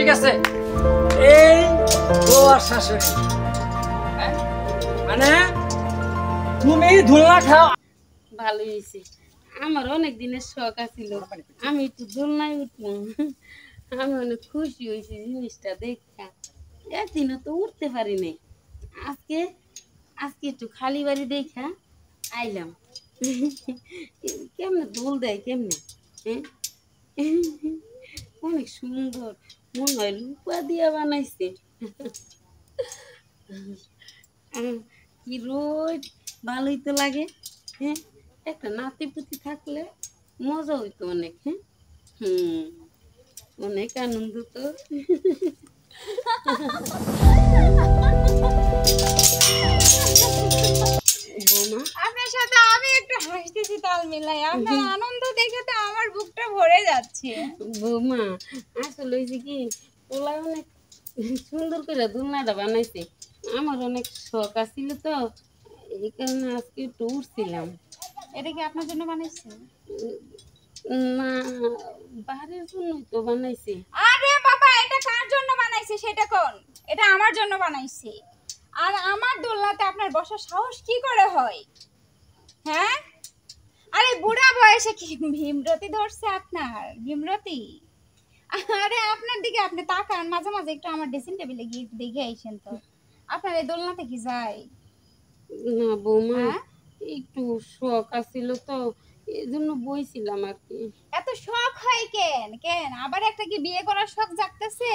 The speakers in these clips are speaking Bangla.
ঠিক আছে, এই বউ আর শাশুড়ি, মানে তুমি দোলনা খাও। ভালো হয়েছে, আমার অনেক দিনের শখ আছিল আমি একটু দোলনায় উঠবো। আমি অনেক খুশি হয়েছি জিনিসটা দেখা। একদিনও তো উঠতে পারি নাই, আজকে আজকে একটু খালি বাড়ি দেখা আইলাম। কেমনে দোল দেয় কেমনে, হ্যাঁ? অনেক সুন্দর, মনে হয় লুপা দিয়া বানাইছে। কি রোদ, ভালোই তো লাগে। হ্যাঁ, একটা নাতি পুতি থাকলে মজা হইতো অনেক। হ্যাঁ, অনেক আনন্দ তো। বৌমা, আপনার সাথে আমি একটু হাসতেছি তাল মিলাই, আপনার আনন্দ দেখে তো আমার বুকটা ভরে যাচ্ছে। বৌমা আসলে হয়েছে কি, ওলা অনেক সুন্দর করে দোলনাটা বানাইছে। আমার অনেক শখ আছিল তো, এই কারণে আজকে একটু উঠছিলাম। এটা কি আপনার জন্য বানাইছে? না, বাড়ির জন্যই তো বানাইছে। আরে বাবা, এটা কার জন্য বানাইছে সেটা কোন? এটা আমার জন্য বানাইছে। আর আমার দোলনাতে আপনার বসার সাহস কি করে হয়? হ্যাঁ, আরে বুড়া বয়সে কি ভীমরতি ধরছে আপনার? ভীমরতি? আরে আপনার দিকে আপনি তাকান, মাঝে মাঝে একটু আমার ড্রেসিং টেবিলে গিয়ে একটু দেখে আইসেন তো। আপনার এই দোলনাতে কি যায়? না বৌমা, হ্যাঁ, একটু শখ আছিল তো, এই জন্য বইছিলাম আর কি। এত শখ হয় কেন? কেন আবার একটা কি বিয়ে করার শখ জাগতেছে?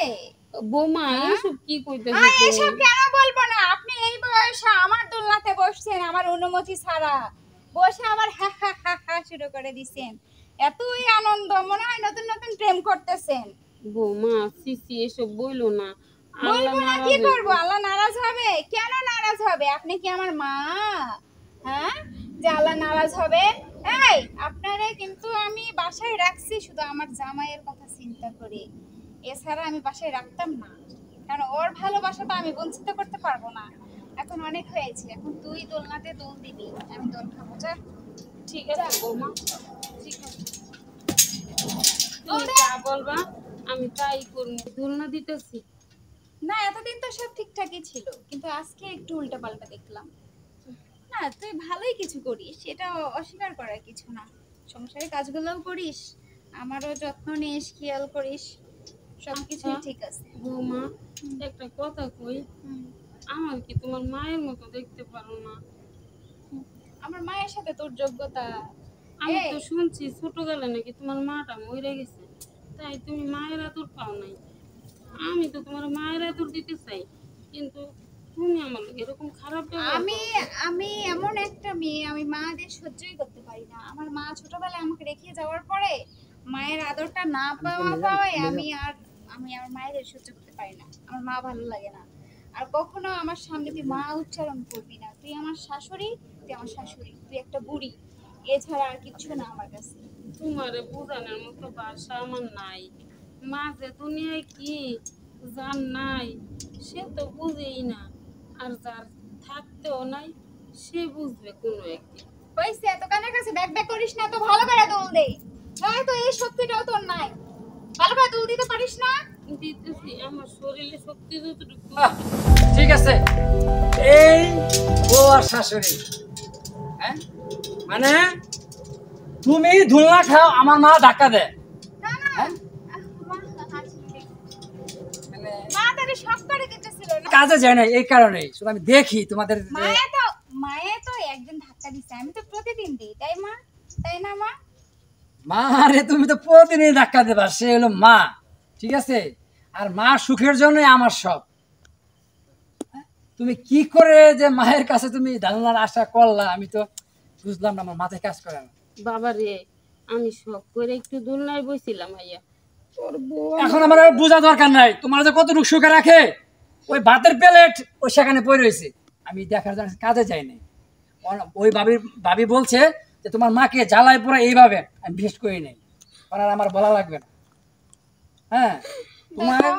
বৌমা হ্যাঁ? এইসব কি কইতেছ? এসব কেন বলবো না? আপনি এই বয়সে আমার দোলনাতে বসছেন আমার অনুমতি ছাড়া, বসে আবার হা হা হা হা শুরু করে দিছেন। এতই আনন্দ, মনে হয় নতুন নতুন প্রেম করতেছেন। বৌমা সিসি এসব বইলো না, আল্লাহ বলবো না, নারাজ কি হইবে। করবো? আল্লাহ নারাজ হবে? কেন নারাজ হবে? আপনি কি আমার মা? হ্যাঁ, যে আল্লাহ নারাজ হবে? এই, আপনারে কিন্তু আমি বাসায় রাখছি শুধু আমার জামাইয়ের কথা চিন্তা করে, এছাড়া আমি বাসায় রাখতাম না। কারণ ওর ভালোবাসা তো আমি বঞ্চিত করতে পারবো না। এখন অনেক হয়েছে, এখন তুই দোলনাতে দোল দিবি, আমি দোল খাবো। যা। ঠিক আছে বৌমা, ঠিক আছে, দোল তুমি দে। যা বলবা আমি তাই করবো। দোলনা দিতেছি। না, এতদিন তো সব ঠিকঠাকই ছিল, কিন্তু আজকে একটু উল্টাপাল্টা দেখলাম। না, তুই ভালোই কিছু করিস, সেটা অস্বীকার করার কিছু না। সংসারের কাজগুলোও করিস, আমারও যত্ন নিস, খেয়াল করিস, সবকিছুই আচ্ছা, ঠিক আছে। বৌমা একটা কথা কই, হুম, আমার কি তোমার মায়ের মতো দেখতে পারো না? হুম। আমার মায়ের সাথে তোর যোগ্যতা? আমি এই, তো শুনছি ছোটবেলায় নাকি তোমার মাটা মরে গেছে, তাই তুমি মায়ের আদর পাও নাই। আমি তো তোমার মায়ের আদর দিতে চাই, কিন্তু তুমি আমার এরকম খারাপ ব্যবহার আমি করো। আমি এমন একটা মেয়ে, আমি মাদের সহ্যই করতে পারি না। আমার মা ছোটবেলায় আমাকে রেখে যাওয়ার পরে মায়ের আদরটা না পাওয়ায় আমি আমার মায়ের সহ্য করতে পারি না। আমার মা ভালো লাগে না। আর কখনো আমার সামনে তুই মা উচ্চারণ করবি না। তুই আমার শাশুড়ি, তুই আমার শাশুড়ি, তুই একটা বুড়ি, এছাড়া আর কিচ্ছু না আমার কাছে। তোমারে বোঝানোর মতো ভাষা আমার নাই। মা যে দুনিয়ায় কি, যার নাই সে তো বুঝেই না, আর যার থাকতেও নাই সে বুঝবে কোনো একদিন। হয়েছে, এত কানের কাছে ব্যাক ব্যাক করিস না, তো ভালো করে দোল দে। তো এই শক্তিটাও তোর নাই, ভালো করে দোল দিতে পারিস না। দিতেছি, আমার শরীরে শক্তি যতটুকু। ঠিক আছে, এই বউ আর শাশুড়ি, হ্যাঁ, মানে তুমি দোলনা খাও, আমার মা ধাক্কা দেয়। না না, হ্যাঁ? মানে মা তারে শখ করে দিতেছিল না। কাজে যায় না, এই কারণেই শুধু আমি দেখি তোমাদের মায়ে তো একদিন ধাক্কা দিছে, আমি তো প্রতিদিন দিই, তাই মা? তাই না মা? মা, আরে তুমি তো প্রতিদিন ধাক্কা দেবা, সে হলো মা, ঠিক আছে? আর মা সুখের জন্যই আমার সব। তুমি কি করে যে মায়ের কাছে তুমি ধারণার আশা করলা, আমি তো বুঝলাম না, আমার মাথায় কাজ করে না। বাবা রে, আমি শখ করে একটু দোলনায় বসছিলাম আইয়া, তোর বউ এখন আমার আর বোঝা দরকার নাই, তোমার যে কতটুকু সুখে রাখে, ওই ভাতের প্লেট ওই সেখানে পড়ে রয়েছে, আমি দেখার জন্য কাজে যাই নাই। ওই ভাবি বলছে যে তোমার মাকে জ্বালায় পড়ে এইভাবে, আমি বিশেষ করি নাই, আর আমার বলা লাগবে না। হ্যাঁ, তোমার দেখো,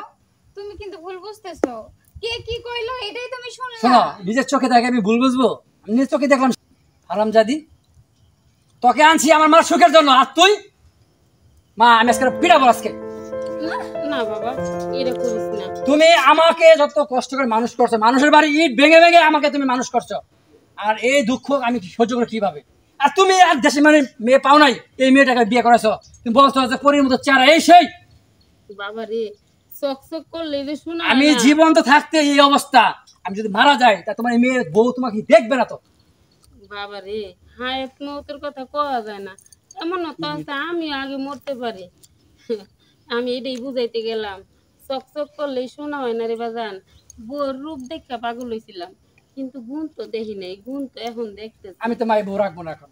তুমি কিন্তু ভুল বুঝতেছো। কে কি কইলো এটাই তুমি শোনো, শুনলা। নিজের চোখে দেখে আমি ভুল বুঝবো? আমি নিজের চোখে দেখলাম। হারামজাদি, তোকে আনছি আমার মার সুখের জন্য, আর তুই মা, আমি আজকে পিড়াবো আজকে। না না বাবা, এটা করিস না। তুমি আমাকে যত কষ্ট করে মানুষ করছো, মানুষের বাড়ি ইট ভেঙে ভেঙে আমাকে তুমি মানুষ করছো, আর এই দুঃখ আমি সহ্য করে কিভাবে? আর তুমি আর দেশে মানে মেয়ে পাও নাই, এই মেয়েটাকে বিয়ে করেছো, তুমি বলছো যে পরীর মতো চেহারা এই সেই। বাবা রে, চকচক করলে রে শোনা আমি জীবন্ত থাকতে এই অবস্থা, আমি যদি মারা যাই তা তোমার এই মেয়ের বউ তোমাকে দেখবে না তো। বাবা রে, হায়াত মৌতের কথা কওয়া যায় না, এমন তো আছে আমি আগে মরতে পারি। আমি এটাই বুঝাইতে গেলাম, চকচক করলেই শোনা হয় না রে বাজান। বউর রূপ দেখা পাগল হয়েছিলাম, কিন্তু গুণ তো দেখি নাই, গুণ তো এখন দেখতেছি। আমি তো মায়ের বউ রাখবো না এখন।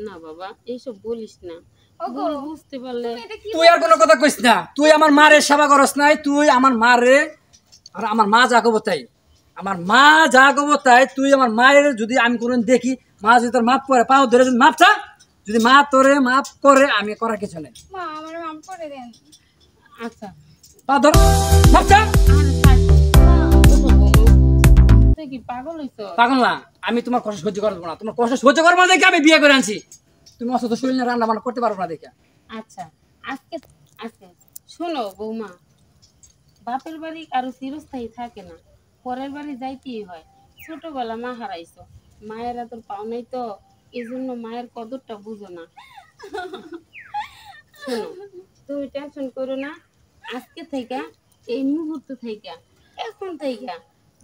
না বাবা, এইসব বলিস না, ওগো, ভুল বুঝতে পারলে। এটা কি তুই আর কোনো কথা কইস না, তুই আমার মারে সেবা করস নাই, তুই আমার মারে, আর আমার মা যা কব তাই, আমার মা যা কব তাই, তুই আমার মায়ের যদি আমি কোনদিন দেখি মা যদি তোর মাপ করে পাও ধরে যদি মাপ চা, যদি মা তোরে মাপ করে, আমি করার কিছু নেই। মা আমার মাফ করে দেন। আচ্ছা পা ধর, মাপ চা। তুই কি পাগল হইছ? পাগল না, আমি তোমার কষ্ট সহ্য করবো না, তোমার কষ্ট সহ্য করবো না দেখে আমি বিয়ে করে আনছি। তুমি অসুস্থ শরীর নিয়ে রান্না বান্না করতে পারবো না দেখে। আচ্ছা, আজকে আজকে শোনো বৌমা, বাপের বাড়ি কারো চিরস্থায়ী থাকে না, পরের বাড়ি যাইতেই হয়। ছোটবেলা মা হারাইছো, মায়েরা তোর পাও নাই তো, এই জন্য মায়ের কদরটা বুঝো না। শোনো, তুমি টেনশন করো না, আজকে থেকে, এই মুহূর্ত থেকে, এখন থেকে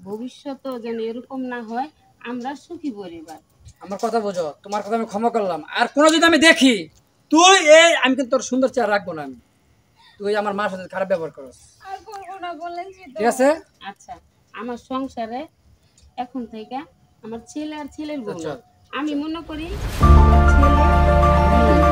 ভবিষ্যতেও যেন এরকম না হয়, আমরা সুখী পরিবার। আমার কথা বোঝো, তোমার কথা আমি ক্ষমা করলাম, আর কোনো যদি আমি দেখি তুই এই, আমি কিন্তু তোর সুন্দর চেহারা রাখবো না, আমি তুই আমার মার সাথে খারাপ ব্যবহার করস, আর করবো না বললেন যে তো। ঠিক আছে? আচ্ছা, আমার সংসারে এখন থেকে আমার ছেলে আর ছেলের বউ না। চল। আমি মনে করি আমার ছেলে